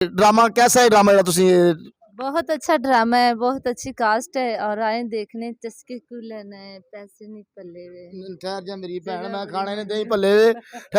Drama कैसा है? Drama तुम बहुत अच्छा ड्रामा है, बहुत अच्छी कास्ट है और आए देखने चस्के को लेना है, पैसे नहीं पल्ले हुए। ठहर जा मेरी भैन, मैं खाने ने दही भल्ले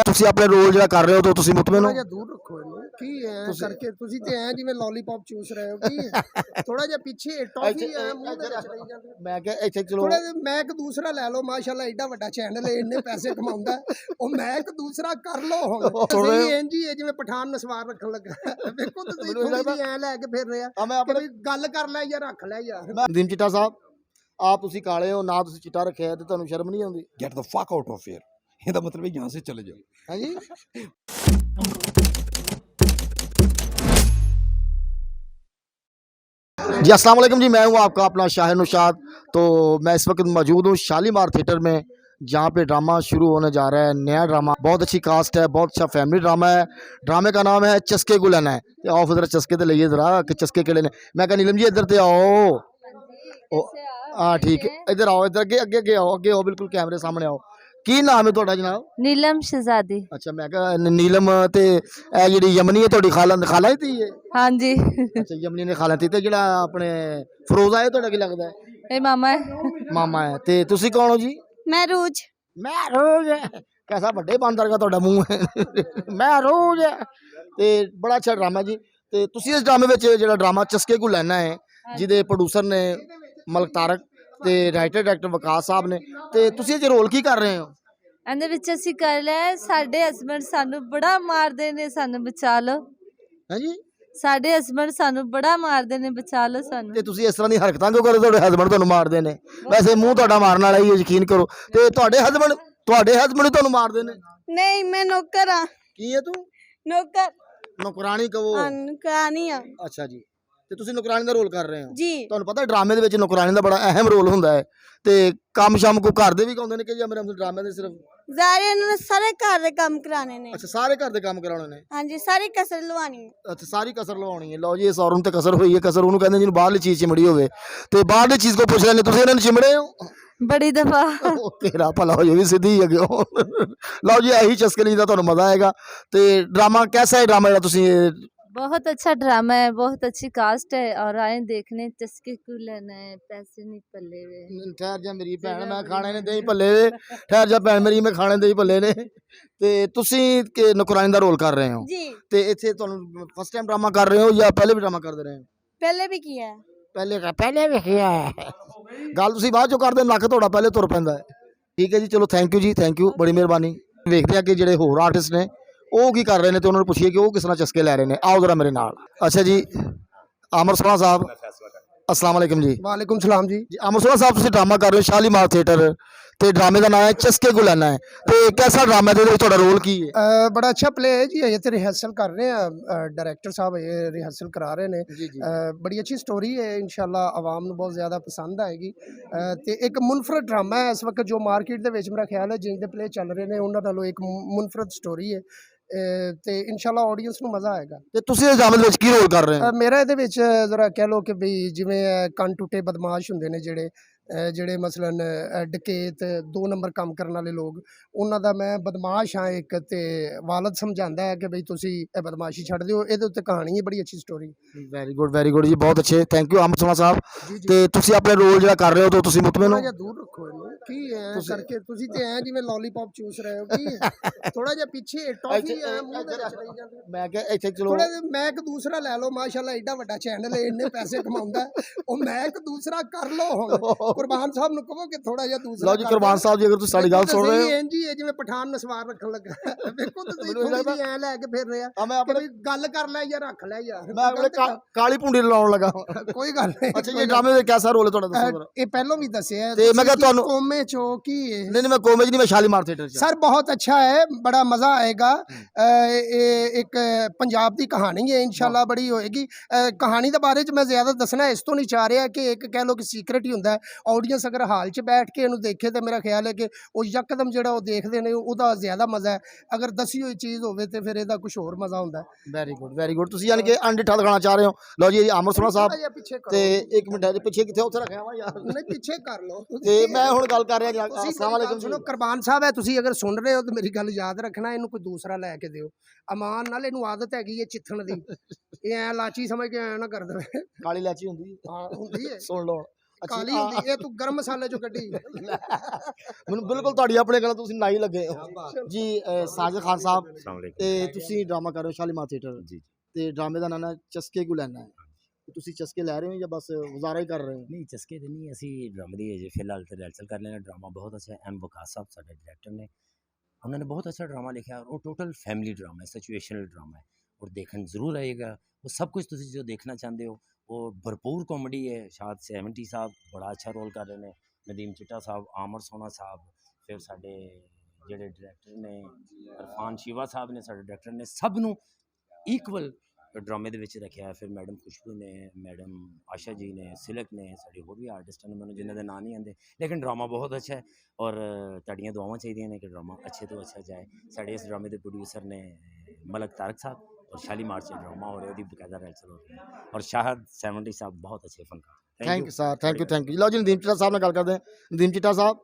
ਤੁਸੀਂ ਆਪਣੇ ਰੋਲ ਜਿਹੜਾ ਕਰ ਰਹੇ ਹੋ ਤਾਂ ਤੁਸੀਂ ਮੁਤਮਿਨ ਥੋੜਾ ਹੋ? ਜਿਹਾ ਦੂਰ ਰੱਖੋ ਇਹਨੂੰ ਕੀ ਐ ਕਰਕੇ ਤੁਸੀਂ ਤੇ ਐ ਜਿਵੇਂ ਲੋਲੀਪੌਪ ਚੂਸ ਰਹੇ ਹੋ ਕੀ ਥੋੜਾ ਜਿਹਾ ਪਿੱਛੇ ਟੌਫੀ ਐ ਮੂੰਹ ਦੇ ਵਿੱਚ ਰਹੀ ਜਾਂਦੀ ਮੈਂ ਕਿਹਾ ਇੱਥੇ ਚਲੋ ਥੋੜਾ ਜਿਹਾ ਮੈਂ ਇੱਕ ਦੂਸਰਾ ਲੈ ਲਓ ਮਾਸ਼ਾਅੱਲਾ ਐਡਾ ਵੱਡਾ ਚੈਨਲ ਹੈ ਇੰਨੇ ਪੈਸੇ ਕਮਾਉਂਦਾ ਉਹ ਮੈਂ ਇੱਕ ਦੂਸਰਾ ਕਰ ਲਓ ਹੁਣ ਤੁਸੀਂ ਇੰਜ ਹੀ ਹੈ ਜਿਵੇਂ ਪਠਾਨ ਨਸਵਾਰ ਰੱਖਣ ਲੱਗਾ ਵੇਖੋ ਤੁਸੀਂ ਥੋੜੀ ਜਿਹੀ ਐ ਲੈ ਕੇ ਫਿਰ ਰਿਹਾ ਮੈਂ ਆਪਣੇ ਗੱਲ ਕਰ ਲੈ ਜਾਂ ਰੱਖ ਲੈ ਯਾਰ ਦਿਨ ਚਿੱਟਾ ਸਾਹਿਬ ਆਪ ਤੁਸੀਂ ਕਾਲੇ ਹੋ ਨਾ ਤੁਸੀਂ ਚਿੱਟਾ ਰੱਖਿਆ ਤੇ ਤੁਹਾਨੂੰ ਸ਼ਰਮ ਨਹੀਂ ਆਉਂਦੀ? Get the fuck out of here, ਇਹਦਾ ਮਤਲਬ ਹੈ यहाँ से चले जाओ। हाँ जी। जी अस्सलाम वालेकुम जी, मैं हूँ आपका अपना शाहिर नौशाद। तो मैं इस वक्त मौजूद हूँ शालीमार थिएटर में जहाँ पे ड्रामा शुरू होने जा रहा है, नया ड्रामा, बहुत अच्छी कास्ट है, बहुत अच्छा फैमिली ड्रामा है। ड्रामे का नाम है चस्के को लेना है। तो आओ ज़रा चस्के तो लइए ज़रा कि चस्के के लेने। मैं कहा नीलम जी इधर तो आओ। हाँ ठीक है, इधर आओ, इधर अगे अगे अगे आओ, अगे आओ, बिल्कुल कैमरे सामने आओ। की नाम है ਤੁਹਾਡਾ जनाब? नीलम शहजादी। अच्छा मैं कहा नीलम ते ਇਹ ਜਿਹੜੀ ਯਮਨੀ ਹੈ ਤੁਹਾਡੀ ਖਾਲਾ ਖਾਲਾ ਤੀ ਹੈ? हाँ जी। ਅੱਛਾ ਯਮਨੀ ਨੇ ਖਾਲਾ ਤੀ ਤੇ ਜਿਹੜਾ ਆਪਣੇ ਫਰੋਜ਼ਾ ਹੈ ਤੁਹਾਡਾ ਕੀ ਲੱਗਦਾ ਹੈ? ये मामा है। ਮਾਮਾ ਹੈ। ਤੇ ਤੁਸੀਂ ਕੌਣ ਹੋ ਜੀ? मैं रूज। ਮੈਂ ਰੋਜ਼ ਕੈਸਾ ਵੱਡੇ ਬਾਂਦਰ ਦਾ ਤੁਹਾਡਾ ਮੂੰਹ ਹੈ। ਮੈਂ ਰੋਜ਼ ਤੇ ਬੜਾ ਅੱਛਾ ਡਰਾਮਾ ਜੀ। ਤੇ ਤੁਸੀਂ ਇਸ ਡਰਾਮੇ ਵਿੱਚ ਜਿਹੜਾ ਡਰਾਮਾ ਚਸਕੇ ਕੋ ਲੈਣਾ ਹੈ ਜਿਹਦੇ ਪ੍ਰੋਡਿਊਸਰ ਨੇ ਮਲਕ ਤਾਰਕ ਤੇ ਰਾਈਟਰ ਡਾਇਰੈਕਟਰ ਵਿਕਾਸ ਸਾਹਿਬ ਨੇ, ਤੇ ਤੁਸੀਂ ਇਹ ਰੋਲ ਕੀ ਕਰ ਰਹੇ ਹੋ? ਇਹਦੇ ਵਿੱਚ ਅਸੀਂ ਕਰ ਲਿਆ, ਸਾਡੇ ਹਸਬੰਡ ਸਾਨੂੰ ਬੜਾ ਮਾਰਦੇ ਨੇ, ਸਾਨੂੰ ਬਚਾ ਲਓ। ਹਾਂਜੀ ਸਾਡੇ ਹਸਬੰਡ ਸਾਨੂੰ ਬੜਾ ਮਾਰਦੇ ਨੇ, ਬਚਾ ਲਓ ਸਾਨੂੰ। ਤੇ ਤੁਸੀਂ ਇਸ ਤਰ੍ਹਾਂ ਦੀ ਹਰਕਤਾਂ ਕਿਉਂ ਕਰਦੇ? ਤੁਹਾਡੇ ਹਸਬੰਡ ਤੁਹਾਨੂੰ ਮਾਰਦੇ ਨੇ? ਵੈਸੇ ਮੂੰਹ ਤੁਹਾਡਾ ਮਾਰਨ ਵਾਲਾ ਹੀ ਹੈ, ਯਕੀਨ ਕਰੋ। ਤੇ ਤੁਹਾਡੇ ਹਸਬੰਡ ਤੁਹਾਨੂੰ ਮਾਰਦੇ ਨੇ? नहीं मैं नौकर हाँ। ਕੀ ਹੈ ਤੂੰ? नौकर ਨੌਕਰਾਨੀ ਕਹੋ। कहानी हाँ ਅੱਛਾ ਜੀ। ਤੇ ਤੁਸੀਂ ਨੌਕਰਾਨੀ ਦਾ ਰੋਲ ਕਰ ਰਹੇ ਹੋ? जी। ਤੁਹਾਨੂੰ ਪਤਾ ਡਰਾਮੇ ਦੇ ਵਿੱਚ ਨੌਕਰਾਨੀ ਦਾ ਬੜਾ ਅਹਿਮ ਰੋਲ ਹੁੰਦਾ ਹੈ। ਤੇ ਕੰਮ ਸ਼ਾਮ ਕੋ ਘਰ ਦੇ ਵੀ ਕਹਿੰਦੇ ਨੇ ਕਿ ਜਾਂ ਮੇਰੇ ਡਰਾਮੇ ਦੇ ਸਿਰਫ ਜ਼ਾਰੇ इन्होंने सारे घर दे काम कराने ने। ਅੱਛਾ ਸਾਰੇ ਘਰ ਦੇ ਕੰਮ ਕਰਾਉਣੇ ਨੇ? हाँ जी सारी कसर लवानी है। ਅੱਛਾ ਸਾਰੀ ਕਸਰ ਲਵਾਉਣੀ ਹੈ। ਲਓ ਜੀ ਇਸ ਔਰਤ ਤੇ ਕਸਰ ਹੋਈ ਹੈ। ਕਸਰ ਉਹਨੂੰ ਕਹਿੰਦੇ ਜਿਹਨੂੰ ਬਾਹਰਲੀ ਚੀਜ਼ ਚਿਮੜੀ ਹੋਵੇ। ਤੇ ਬਾਹਰਲੀ ਚੀਜ਼ ਕੋ ਪੁੱਛ ਲੈਣੇ ਤੁਸੀਂ ਇਹਨਾਂ ਨੂੰ ਚਿਮੜੇ ਹੋ? बड़ी दफा। ਉਹ ਤੇਰਾ ਭਲਾ ਹੋ ਜਾਵੇ ਸਿੱਧੀ ਹੀ ਅੱਗੇ। ਲਓ ਜੀ ਇਹੀ ਚਸਕਲੀ ਦਾ ਤੁਹਾਨੂੰ ਮਜ਼ਾ ਆਏਗਾ। ਤੇ ਡਰਾਮਾ ਕੈਸਾ ਹੈ? ਡਰਾਮਾ ਜਿਹੜਾ ਤੁਸੀਂ बहुत अच्छा ड्रामा है, बहुत अच्छी कास्ट है और आए देखने चस्के को लेना है, पैसे नहीं पल्ले हुए। ਠਹਿਰ ਜਾ ਮੇਰੀ ਭੈਣ, ਮੈਂ ਖਾਣੇ ਨੇ ਦਹੀਂ ਭੱਲੇ। ਠਹਿਰ ਜਾ ਭੈਣ ਮੇਰੀ, ਮੈਂ ਖਾਣੇ ਦਹੀਂ ਭੱਲੇ ਨੇ। ਤੇ ਤੁਸੀਂ ਨੌਕਰਾਨੀ ਦਾ ਰੋਲ ਕਰ ਰਹੇ ਹੋ? जी ਤੇ ਇੱਥੇ ਤੁਹਾਨੂੰ ਫਸਟ ਟਾਈਮ ਡਰਾਮਾ ਕਰ ਰਹੇ ਹੋ ਜਾਂ ਪਹਿਲੇ ਵੀ ਡਰਾਮਾ ਕਰਦੇ ਰਹੇ ਹੋ? पहले भी किया है। ਪਹਿਲੇ ਵੇਖਿਆ ਗੱਲ ਤੁਸੀਂ ਬਾਅਦ ਚੋਂ ਕਰਦੇ, ਨੱਕ ਤੁਹਾਡਾ ਪਹਿਲੇ ਤੁਰ ਪੈਂਦਾ ਹੈ। ਠੀਕ ਹੈ ਜੀ, ਚਲੋ ਥੈਂਕ ਯੂ ਜੀ, ਥੈਂਕ ਯੂ, ਬੜੀ ਮਿਹਰਬਾਨੀ। ਵੇਖਦੇ ਆ ਕਿ ਜਿਹੜੇ ਹੋਰ ਆਰਟਿਸਟ ਨੇ ਉਹ ਕੀ ਕਰ ਰਹੇ ਨੇ ਤੇ ਉਹਨਾਂ ਨੂੰ ਪੁੱਛੀਏ ਕਿ ਉਹ ਕਿਸ ਤਰ੍ਹਾਂ ਚਸਕੇ ਲੈ ਰਹੇ ਨੇ। ਆਓ ਜ਼ਰਾ ਮੇਰੇ ਨਾਲ। ਅੱਛਾ ਜੀ ਆਮਰ ਸੋਨਾ ਸਾਹਿਬ, अस्सलाम वालेकुम जी। ਵਾਲੇਕੁਮ ਸਲਾਮ ਜੀ। जी आमर सोना साहब ਤੁਸੀਂ ਡਰਾਮਾ ਕਰ ਰਹੇ ਹੋ ਸ਼ਾਲੀਮਾਰ ਥੀਏਟਰ ਤੇ ਡਰਾਮੇ ਦਾ ਨਾਮ ਹੈ ਚਸਕੇ ਕੋ ਲੈਣਾ ਹੈ। ਤੇ कैसा ड्रामा ਦੇ ਵਿੱਚ ਤੁਹਾਡਾ ਰੋਲ ਕੀ ਹੈ? ਬੜਾ ਅੱਛਾ ਪਲੇ ਹੈ ਜੀ। ਇਹ ਤੇ ਰਿਹਰਸਲ ਕਰ ਰਹੇ ਆ, ਡਾਇਰੈਕਟਰ ਸਾਹਿਬ ਇਹ ਰਿਹਰਸਲ ਕਰਾ ਰਹੇ ਨੇ। ਜੀ ਜੀ ਬੜੀ ਅੱਛੀ ਸਟੋਰੀ ਹੈ, ਇਨਸ਼ਾਅੱਲਾ ਆਵਾਮ ਨੂੰ ਬਹੁਤ ਜ਼ਿਆਦਾ ਪਸੰਦ ਆਏਗੀ। ਤੇ ਇੱਕ ਮੁਨਫਰਦ ਡਰਾਮਾ ਹੈ ਇਸ ਵਕਤ ਜੋ ਮਾਰਕੀਟ ਦੇ ਵਿੱਚ ਮੇਰਾ ਖਿਆਲ ਹੈ ਜਿੰਦੇ ਪਲੇ ਚੱਲ ਰਹੇ ਨੇ ਉਹਨਾਂ ਨਾਲੋਂ ਇੱਕ ਮੁਨਫਰਦ ਸਟੋਰੀ ਹੈ। ਤੇ ਇਨਸ਼ਾਅੱਲਾ ਆਡੀਅנס ਨੂੰ ਮਜ਼ਾ ਆਏਗਾ। ਤੇ ਤੁਸੀਂ ਇਸ ਡਰਾਮੇ ਦੇ ਵਿੱਚ ਕੀ ਰੋਲ ਕਰ ਰਹੇ ਹੋ? ਮੇਰਾ ਇਹਦੇ ਵਿੱਚ ਜ਼ਰਾ ਕਹਿ ਲਓ ਕਿ ਵੀ ਜਿਵੇਂ ਕੰਨ ਟੁੱਟੇ ਬਦਮਾਸ਼ ਹੁੰਦੇ ਨੇ ਜਿਹੜੇ ਮਸਲਨ ਡਕੈਤ 2 ਨੰਬਰ ਕੰਮ ਕਰਨ ਵਾਲੇ ਲੋਕ, ਉਹਨਾਂ ਦਾ ਮੈਂ ਬਦਮਾਸ਼ ਹਾਂ ਇੱਕ। ਤੇ ਵਾਲਦ ਸਮਝਾਉਂਦਾ ਹੈ ਕਿ ਬਈ ਤੁਸੀਂ ਇਹ ਬਦਮਾਸ਼ੀ ਛੱਡ ਦਿਓ। ਇਹਦੇ ਉੱਤੇ ਕਹਾਣੀ ਹੈ, ਬੜੀ ਅੱਛੀ ਸਟੋਰੀ। ਵੈਰੀ ਗੁੱਡ ਜੀ, ਬਹੁਤ ਅੱਛੇ, ਥੈਂਕ ਯੂ ਆਮਰ ਸੋਨਾ ਸਾਹਿਬ। ਤੇ ਤੁਸੀਂ ਆਪਣੇ ਰੋਲ ਜਿਹੜਾ ਕਰ ਰਹੇ ਹੋ ਤਾਂ ਤੁਸੀਂ ਮੁਤਮਿਨ ਹੋ? ਥੋੜਾ ਜਿਹਾ ਦੂਰ ਰੱਖੋ ਇਹਨੂੰ ਕੀ ਐ ਕਰਕੇ ਤੁਸੀਂ ਤੇ ਐ ਜਿਵੇਂ ਲੋਲੀਪੌਪ ਚੂਸ ਰਹੇ ਹੋ ਕੀ ਥੋੜਾ ਜਿਹਾ ਪਿੱਛੇ ਟੌਫੀ ਐ ਮੂੰਹ ਦੇ ਵਿੱਚ ਰਹੀ ਜਾਂਦੀ। ਮੈਂ ਕਿਹਾ ਇੱਥੇ ਚਲੋ ਥੋੜਾ ਜਿਹਾ ਮੈਂ ਇੱਕ ਦੂਸਰਾ ਲੈ ਲਓ ਮਾਸ਼ਾਅੱਲਾ ਐਡਾ ਵੱਡਾ ਚੈਨਲ ਹੈ ਇੰਨੇ ਪੈਸੇ ਕਮਾਉਂਦਾ ਉਹ ਮੈਂ ਇੱਕ ਦੂਸਰਾ ਕਰ ਲਓ ਹੁਣ। ਕੁਰਬਾਨ ਸਾਹਿਬ ਨੂੰ ਕਹੋ ਕਿ ਥੋੜਾ ਜਿਹਾ ਦੂਸਰਾ। ਲਓ ਜੀ ਕੁਰਬਾਨ ਸਾਹਿਬ ਜੀ, ਅਗਰ ਤੁਸੀਂ ਸਾਡੀ ਗੱਲ ਸੁਣ ਰਹੇ ਹੋ ਇੰਜ ਹੀ ਹੈ ਜਿਵੇਂ ਪਠਾਨ ਨਸਵਾਰ ਰੱਖਣ ਲੱਗਾ। ਵੇਖੋ ਤੁਸੀਂ ਥੋੜੀ ਜਿਹੀ ਐ ਲੈ ਕੇ ਫਿਰ ਰਿਹਾ। ਮੈਂ ਆਪਣੇ ਗੱਲ ਕਰ ਲੈ ਜਾਂ ਰੱਖ ਲੈ ਯਾਰ। ਮੈਂ ਆਪਣੇ ਕਾਲੀ ਪੁੰਡੀ ਲਾਉਣ ਲੱਗਾ। ਕੋਈ ਗੱਲ ਨਹੀਂ। ਅੱਛਾ ਜੀ ਡਰਾਮੇ ਦਾ ਕਿਹਦਾ ਰੋਲ ਹੈ ਤੁਹਾਡਾ, ਦੱਸੋ ਜਰਾ। ਇਹ ਪਹਿਲਾਂ ਵੀ ਦੱਸਿਆ ਤੇ ਮੈਂ ਕਿਹਾ ਤੁਹਾਨੂੰ ਕੋਮੇ ਚੋ ਕੀ ਹੈ। नहीं मैं कॉमेज नहीं, मैं शालीमार थिएटर च। सर बहुत अच्छा है, बड़ा मज़ा आएगा। एक पंजाब की कहानी है, इंशाल्लाह बड़ी होएगी। कहानी के बारे च मैं ज़्यादा दसना इस तो नहीं चाह रहा कि एक कह लो कि सीक्रेट ही होंदा है। ऑडियंस अगर हाल च बैठ के इन्हू देखे तो मेरा ख्याल है कि वो यकदम जिहड़ा वो देखते हैं उसदा ज़्यादा मज़ा है। अगर दसी हुई चीज़ होवे तो फिर इहदा कुछ होर मज़ा होंदा है। वेरी गुड तुसीं यानी कि अनडिठा दिखाना चाह रहे हो। लो जी आमर सोना साहब पीछे ते एक मिनट पीछे किथे उत्थे रखिया वा यार नहीं पीछे कर लो ते मैं हुण ਗੱਲ ਕਰ ਰਹੇ ਹਾਂ ਜਨਾਬ। ਤੁਸੀਂ अस्सलाम ਮੇਰੀ ਗੱਲ वालेकुम ਸੁਣੋ जी। ਕੁਰਬਾਨ ਸਾਹਿਬ ਹੈ, ਤੁਸੀਂ ਅਗਰ ਸੁਣ ਰਹੇ ਹੋ ਤਾਂ ਮੇਰੀ ਗੱਲ ਯਾਦ ਰੱਖਣਾ, ਇਹਨੂੰ ਕੋਈ ਦੂਸਰਾ ਲੈ ਕੇ ਦਿਓ ਅਮਾਨ ਨਾਲ। ਇਹਨੂੰ ਆਦਤ ਹੈਗੀ ਹੈ ਚਿੱਥਣ ਦੀ, ਇਹ ਐ ਲਾਚੀ ਸਮਝ ਕੇ ਐ ਨਾ ਕਰ ਦੇਵੇ। ਕਾਲੀ ਇਲਾਚੀ ਹੁੰਦੀ ਹੈ, ਹਾਂ ਹੁੰਦੀ ਹੈ, ਸੁਣ ਲਓ। ਕਾਲੀ ਹੁੰਦੀ ਇਹ ਤੂੰ ਗਰਮ ਮਸਾਲੇ ਚੋਂ ਕੱਢੀ। ਮੈਨੂੰ ਬਿਲਕੁਲ ਤੁਹਾਡੀ ਆਪਣੇ ਗੱਲ ਤੁਸੀਂ ਨਾ ਹੀ ਲੱਗੇ ਹੋ ਜੀ। ਸਾਜਿਦ ਖਾਨ ਸਾਹਿਬ ਤੇ ਤੁਸੀਂ ਡਰਾਮਾ ਕਰ ਰਹੇ ਹੋ ਸ਼ਾਲੀਮਾਰ ਥੀਏਟਰ ਜੀ ਤੇ ਡਰਾਮੇ ਦਾ ਨਾਂ ਹੈ ਚਸਕੇ ਕੋ ਲੈਣਾ ਹੈ। ਤੁਸੀਂ ਚਸਕੇ ਲੈ ਰਹੇ ਹੋ ਜਾਂ ਬਸ ਗੁਜ਼ਾਰਾ ਹੀ ਕਰ ਰਹੇ ਹੋ? ਨਹੀਂ ਚਸਕੇ ਤੇ ਨਹੀਂ, ਅਸੀਂ ਡਰਾਮੇ ਦੀ ਅਜੇ ਫਿਲਹਾਲ ਤੇ ਰਿਹਰਸਲ ਕਰ ਲੈਣਾ। ਡਰਾਮਾ ਬਹੁਤ ਅੱਛਾ ਹੈ। ਐਮ ਵਕਾਸ ਸਾਹਿਬ ਸਾਡੇ ਡਾਇਰੈਕਟਰ ਨੇ, ਉਹਨਾਂ ਨੇ ਬਹੁਤ ਅੱਛਾ ਡਰਾਮਾ ਲਿਖਿਆ। ਉਹ ਟੋਟਲ ਫੈमिली ड्रामा है, सिचुएशनल ड्रामा है और देखने ज़रूर आइएगा। वो सब कुछ तुसी जो देखना चाहते हो वो भरपूर कॉमेडी है। शायद 70 साहब बड़ा अच्छा रोल कर रहे हैं, नदीम चिट्टा साहब, आमर सोना साहब, फिर साडे ਜਿਹੜੇ डायरेक्टर ने इरफान शिवा साहब ने, साडे डायरेक्टर ने सब नू इक्वल ड्रामे ਦੇ ਵਿੱਚ ਰੱਖਿਆ। ਫਿਰ ਮੈਡਮ ਖੁਸ਼ਬੂ ਨੇ, ਮੈਡਮ ਆਸ਼ਾ ਜੀ ਨੇ, ਸਿਲਕ ਨੇ, ਸਾਡੇ ਹੋਰ ਵੀ ਆਰਟਿਸਟ ਨੇ ਮੈਨੂੰ ਜਿਨ੍ਹਾਂ ਦੇ ਨਾਂ ਨਹੀਂ ਆਉਂਦੇ, ਲੇਕਿਨ ਡਰਾਮਾ ਬਹੁਤ ਅੱਛਾ ਹੈ ਔਰ ਤੁਹਾਡੀਆਂ ਦੁਆਵਾਂ ਚਾਹੀਦੀਆਂ ਨੇ ਕਿ ਡਰਾਮਾ ਅੱਛੇ ਤੋਂ ਅੱਛਾ ਜਾਏ। ਸਾਡੇ ਇਸ ਡਰਾਮੇ ਦੇ ਪ੍ਰੋਡਿਊਸਰ ਨੇ ਮਲਕ ਤਾਰਕ ਸਾਹਿਬ और शालीमार से ड्रामा हो रहा है, बकायदा रिहर्सल हो रही है और शाहद 70 साहब बहुत अच्छे फनकार। Thank you sir, thank you. ਲਓ ਜੀ ਨਦੀਮ ਚਿੱਟਾ ਸਾਹਿਬ ਨਾਲ ਗੱਲ ਕਰਦੇ ਹਾਂ। ਨਦੀਮ ਚਿੱਟਾ ਸਾਹਿਬ,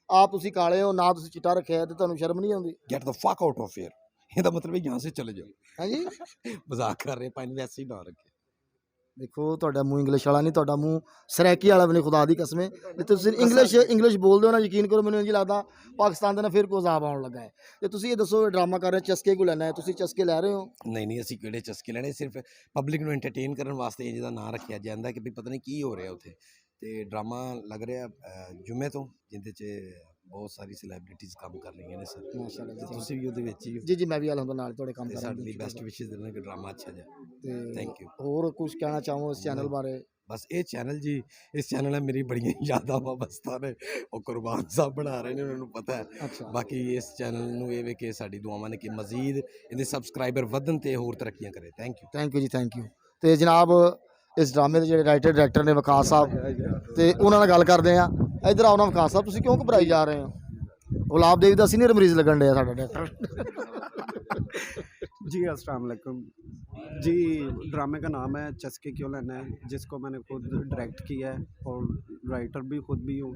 ਆਪ ਤੁਸੀਂ ਕਾਲੇ ਹੋ ਨਾ, ਤੁਸੀਂ ਚਿੱਟਾ ਰੱਖਿਆ ਤੇ ਤੁਹਾਨੂੰ ਸ਼ਰਮ ਨਹੀਂ ਆਉਂਦੀ? Get the fuck out of here, ਇਹਦਾ ਮਤਲਬ ਹੈ यहाँ से चले जाओ। ਹਾਂਜੀ ਮਜ਼ਾਕ ਕਰ ਰਹੇ ਪਾਣੀ ਵੈਸੇ ਹੀ ਨਾ ਰੱਖੇ। ਦੇਖੋ ਤੁਹਾਡਾ ਮੂੰਹ ਇੰਗਲਿਸ਼ ਵਾਲਾ ਨਹੀਂ, ਤੁਹਾਡਾ ਮੂੰਹ ਸਰਾਇਕੀ ਵਾਲਾ ਵੀ ਨਹੀਂ, ਖੁਦਾ ਦੀ ਕਸਮੇ। ਜੇ ਤੁਸੀਂ ਇੰਗਲਿਸ਼ ਬੋਲਦੇ ਹੋ ਨਾ, ਯਕੀਨ ਕਰੋ ਮੈਨੂੰ ਇੰਝ ਲੱਗਦਾ ਪਾਕਿਸਤਾਨ ਦੇ ਨਾਲ ਫਿਰ ਕੋਈ ਅਜ਼ਾਬ ਆਉਣ ਲੱਗਾ ਹੈ। ਤੇ ਤੁਸੀਂ ਇਹ ਦੱਸੋ, ਡਰਾਮਾ ਕਰ ਰਹੇ ਚਸਕੇ ਕੋ ਲੈਣਾ ਹੈ, ਤੁਸੀਂ ਚਸਕੇ ਲੈ ਰਹੇ ਹੋ? ਨਹੀਂ ਨਹੀਂ, ਅਸੀਂ ਕਿਹੜੇ ਚਸਕੇ ਲੈਣੇ, ਸਿਰਫ ਪਬਲਿਕ ਨੂੰ ਐਂਟਰਟੇਨ ਕਰਨ ਵਾਸਤੇ ਜਿਹਦਾ ਨਾਂ ਰੱਖਿਆ ਜਾਂਦਾ ਕਿ ਵੀ ਪਤਾ ਨਹੀਂ ਕੀ ਹੋ ਰਿਹਾ ਉੱਥੇ। ਤੇ ਡਰਾਮਾ ਲੱਗ ਰਿਹਾ ਜੁਮੇ ਤੋਂ, ਜਿਹਦੇ 'ਚ ਬਹੁਤ ਸਾਰੀ ਸੈਲੀਬ੍ਰਿਟੀਜ਼ ਕੰਮ ਕਰ ਰਹੀਆਂ ਨੇ ਸਰ। ਮਾਸ਼ਾਅੱਲਾ ਤੇ ਤੁਸੀਂ ਵੀ ਉਹਦੇ ਵਿੱਚ ਹੀ ਹੋ। ਜੀ ਮੈਂ ਵੀ ਆਲਮ ਨਾਲ ਤੁਹਾਡੇ ਕੰਮ ਤੇ ਕਰ ਸਾਡੇ ਲਈ ਬੈਸਟ ਵਿਸ਼ੇਸ ਦੇਣਾ ਕਿ ਡਰਾਮਾ ਅੱਛਾ ਜਾਏ। ਤੇ ਥੈਂਕ ਯੂ। ਹੋਰ ਕੁਝ ਕਹਿਣਾ ਚਾਹੋ ਇਸ ਚੈਨਲ ਬਾਰੇ? ਬਸ ਇਹ ਚੈਨਲ ਜੀ, ਇਸ ਚੈਨਲ ਨਾਲ ਮੇਰੀ ਬੜੀਆਂ ਯਾਦਾਂ ਵਾਬਸਤਾ ਨੇ। ਉਹ ਕੁਰਬਾਨ ਸਾਹਿਬ ਬਣਾ ਰਹੇ ਨੇ, ਉਹਨਾਂ ਨੂੰ ਪਤਾ ਹੈ। ਅੱਛਾ, ਬਾਕੀ ਇਸ ਚੈਨਲ ਨੂੰ ਇਹ ਵੇ ਕਿ ਸਾਡੀ ਦੁਆਵਾਂ ਨੇ ਕਿ ਮਜ਼ੀਦ ਇਹਦੇ ਸਬਸਕ੍ਰਾਈਬਰ ਵਧਣ ਤੇ ਹੋਰ ਤਰੱਕੀਆਂ ਕਰੇ। Thank you. ਥੈਂਕ ਯੂ ਜੀ, ਥੈਂਕ ਯੂ। ਤੇ ਜਨਾਬ ਇਸ ਡਰਾਮੇ ਦੇ ਜਿਹੜੇ ਰਾਈਟਰ ਡਾਇਰੈਕਟਰ ਨੇ ਵਕਾਸ ਸਾਹਿਬ, ਤੇ ਉਹਨਾਂ ਨਾਲ ਗੱਲ ਕਰਦੇ ਆ। ਇੱਧਰ ਆਓ ਨਾ ਵਕਾਸ ਸਾਹਿਬ, ਤੁਸੀਂ ਕਿਉਂ ਘਬਰਾਈ ਜਾ ਰਹੇ ਹੋ? ਗੁਲਾਬ ਦੇਵ ਦਾ ਸੀਨੀਅਰ ਮਰੀਜ਼ ਲੱਗਣ ਡਿਆ ਸਾਡਾ ਡਾਇਰੈक्टर। जी अस्सलाम वालेकुम जी। ड्रामे का नाम है चस्के क्यों लेना है, जिसको मैंने खुद डायरेक्ट किया है और राइटर भी खुद भी हूँ।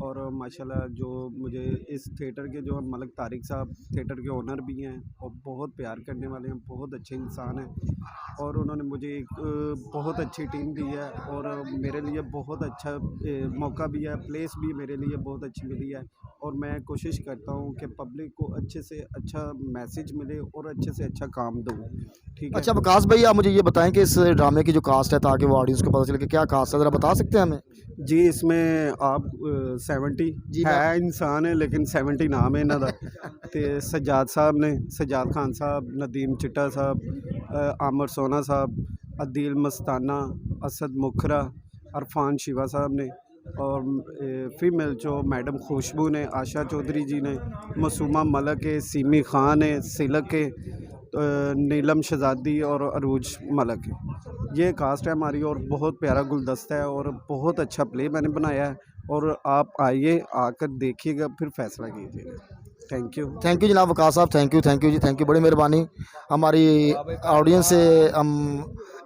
और माशाल्लाह जो मुझे इस थिएटर के जो मलक तारिक साहब थिएटर के ओनर भी हैं और बहुत प्यार करने वाले हैं, बहुत अच्छे इंसान हैं और उन्होंने मुझे एक बहुत अच्छी टीम दी है और मेरे लिए बहुत अच्छा मौका भी है, प्लेस भी मेरे लिए बहुत अच्छी मिली है। और मैं कोशिश करता हूँ कि पब्लिक को अच्छे से अच्छा मैसेज मिले और अच्छे से अच्छा काम दूँ। ठीक है। अच्छा वकास भाई, आप मुझे ये बताएं कि इस ड्रामे की जो कास्ट है, ताकि वो ऑडियंस को पता चले कि क्या कास्ट है, ज़रा बता सकते हैं हमें? जी इसमें आप 70 जी, है इंसान है लेकिन 70 नाम है इन्हों का। तो सजाद साहब ने, सजाद खान साहब, नदीम चिट्टा साहब, आमर सोना साहब, अदील मस्ताना, असद मुखरा, इरफान शिवा साहब ने और फीमेल जो मैडम खुशबू ने, आशा चौधरी जी ने, मासूमा मलक है, सीमी खान है, सिलक है, नीलम शहजादी और अरूज मलक है। ये कास्ट है हमारी और बहुत प्यारा गुलदस्ता है और बहुत अच्छा प्ले मैंने बनाया है और आप आइए, आकर देखिएगा, फिर फैसला कीजिएगा। Thank you. थैंक यू जनाब वकास साहब, thank you ji, thank you, बड़ी मेहरबानी। हमारी ऑडियंस से हम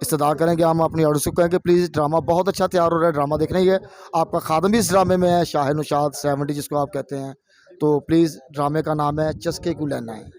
इस्तदा करेंगे, हम अपनी ऑडियंस को कहेंगे प्लीज़ ड्रामा बहुत अच्छा तैयार हो रहा है, ड्रामा देखना ही है। आपका खादम भी इस ड्रामे में है, शाहिद नुशाद 70 जिसको आप कहते हैं। तो प्लीज़ ड्रामे का नाम है चस्के को लेना है।